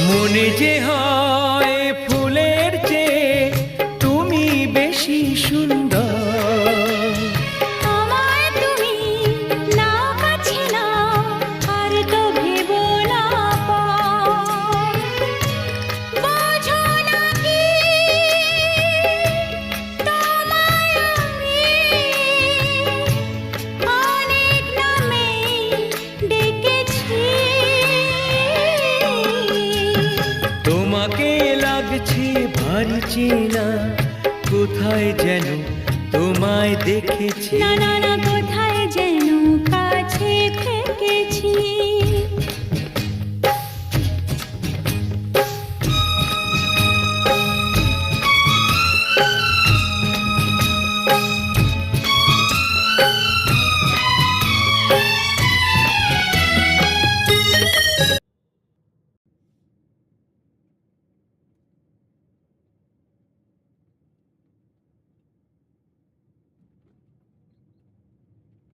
মনে যে হয় ফুলের চেয়ে তুমি বেশি সুন্দর। আমায় তুমি না কাছে নাও, আর তো ভেবো না পর। বোঝো না কি তোমায় আমি অনেক নামেই ডেকেছি। তোমাকে লাগছে ভারী চেনা, কোথায় যেন তোমায় দেখেছি। না না না, কোথায় যেন কাছে থেকেছি।